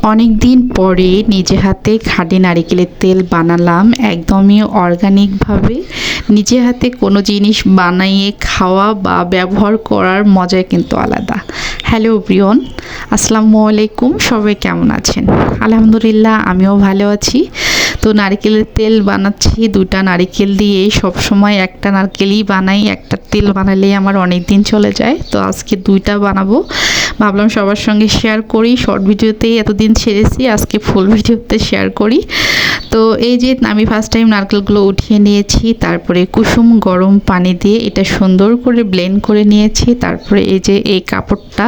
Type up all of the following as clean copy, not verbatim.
অনেক দিন পরে নিজে হাতে খাঁটি নারিকেলের তেল বানালাম একদমই অর্গানিকভাবে। নিজে হাতে কোনো জিনিস বানিয়ে খাওয়া বা ব্যবহার করার মজাই কিন্তু আলাদা। হ্যালো এভরিওয়ান, আসসালামু আলাইকুম। সবাই কেমন আছেন? আলহামদুলিল্লাহ, আমিও ভালো আছি। তো নারিকেলের তেল বানাচ্ছি দুটা নারিকেল দিয়ে। সব সময় একটা নারকেলই বানাই, একটা তেল বানালেই আমার অনেক দিন চলে যায়। তো আজকে দুইটা বানাবো, ভাবলাম সবার সঙ্গে শেয়ার করি। শর্ট ভিডিওতেই এতদিন ছেড়েছি, আজকে ফুল ভিডিওতে শেয়ার করি। তো এই যে আমি ফার্স্ট টাইম নারকেলগুলো উঠিয়ে নিয়েছি, তারপরে কুসুম গরম পানি দিয়ে এটা সুন্দর করে ব্লেন্ড করে নিয়েছি। তারপরে এই যে এই কাপড়টা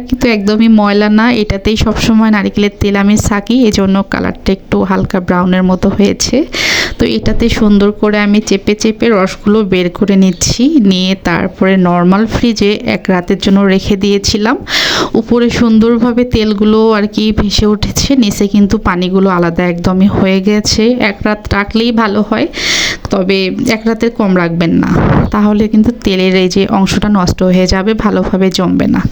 কিন্তু একদমই ময়লা না, এটাতেই সবসময় নারকেলের তেল আমি ছাঁকি, এজন্য কালারটা একটু হালকা ব্রাউনের মতো হয়েছে। তো এটাতে সুন্দর করে আমি চেপে চেপে রসগুলো বের করে নিচ্ছি, নিয়ে তারপরে নর্মাল ফ্রিজে এক রাতের জন্য রেখে দিয়েছিলাম। উপরে সুন্দরভাবে তেলগুলো আর কি ভেসে উঠেছে, নিচে কিন্তু পানিগুলো আলাদা একদমই হয়ে গেছে। এক রাত রাখলেই ভালো হয়, তবে এক রাতের কম রাখবেন না, তাহলে কিন্তু তেলের এই যে অংশটা নষ্ট হয়ে যাবে, ভালোভাবে জমবে না।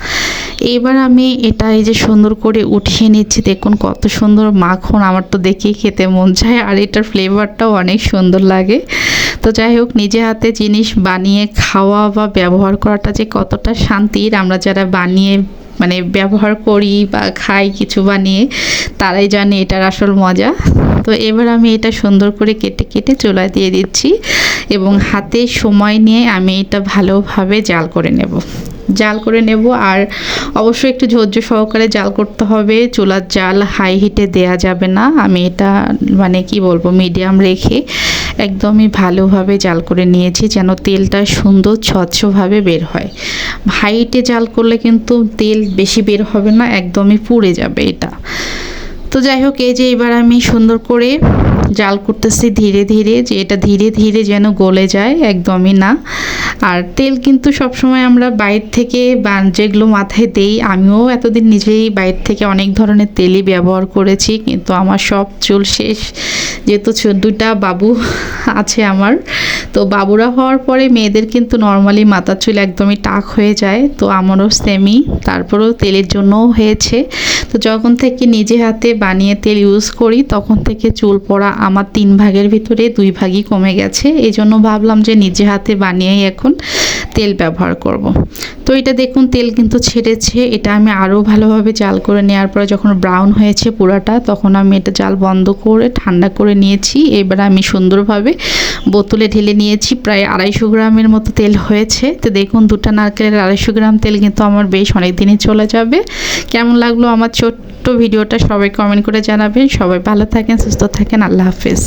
এবার আমি এটা এই যে সুন্দর করে উঠিয়ে নিচ্ছি। দেখুন কত সুন্দর মাখন, আমার তো দেখেই খেতে মন চায়, আর এটার ফ্লেভারটাও অনেক সুন্দর লাগে। তো যাই হোক, নিজে হাতে জিনিস বানিয়ে খাওয়া বা ব্যবহার করাটা যে কতটা শান্তির, আমরা যারা বানিয়ে ব্যবহার করি বা খাই কিছু বানিয়ে, তারাই জানে এটার আসল মজা। তো এবার আমি এটা সুন্দর করে কেটে কেটে চুলায় দিয়ে দিচ্ছি এবং হাতে সময় নিয়ে আমি এটা ভালোভাবে জাল করে নেব। আর অবশ্যই একটু ধৈর্য সহকারে জাল করতে হবে। চুলার জাল হাই হিটে দেয়া যাবে না। আমি এটা মিডিয়াম রেখে একদমই ভালোভাবে জাল করে নিয়েছি, যেন তেলটা সুন্দর স্বচ্ছভাবে বের হয়। হাই হিটে জাল করলে কিন্তু তেল বেশি বের হবে না, একদমই পুড়ে যাবে এটা। তো যাই হোক, এই যে এবার আমি সুন্দর করে জাল করতেছি ধীরে ধীরে, যে এটা ধীরে ধীরে যেন গলে যায়, একদমই না। আর তেল কিন্তু সবসময় আমরা বাইরে থেকে বা যেগুলো মাথায় দেই, আমিও এতদিন নিজেই বাইরে থেকে অনেক ধরনের তেলই ব্যবহার করেছি, কিন্তু আমার সব চুল শেষ, যেহেতু দুটা বাবু আছে আমার। তো বাবুরা হওয়ার পরে মেয়েদের কিন্তু নর্মালি মাথার চুল একদমই টাক হয়ে যায়, তো আমারও সেমই। তারপরেও তেলের জন্যও হয়েছে। তো যখন থেকে নিজে হাতে বানিয়ে তেল ইউজ করি, তখন থেকে চুল পড়া আমার 3 ভাগের ভিতরে 2 ভাগই কমে গেছে। এই জন্য ভাবলাম যে নিজে হাতে বানিয়েই এখন তেল ব্যবহার করব। তো এটা দেখুন তেল কিন্তু ছেড়েছে। এটা আমি আরও ভালোভাবে জাল করে নেওয়ার পরে যখন ব্রাউন হয়েছে পুরাটা, তখন আমি এটা জাল বন্ধ করে ঠান্ডা করে নিয়েছি। এবার আমি সুন্দরভাবে বোতলে ঢেলে নিয়েছি। প্রায় 250 গ্রামের মতো তেল হয়েছে। তো দেখুন দুটা নারকেলের 250 গ্রাম তেল কিন্তু আমার বেশ অনেক দিনই চলে যাবে। কেমন লাগলো আমার ছোট্ট ভিডিওটা সবাই কমেন্ট করে জানাবেন। সবাই ভালো থাকেন, সুস্থ থাকেন। আল্লাহ হাফেজ।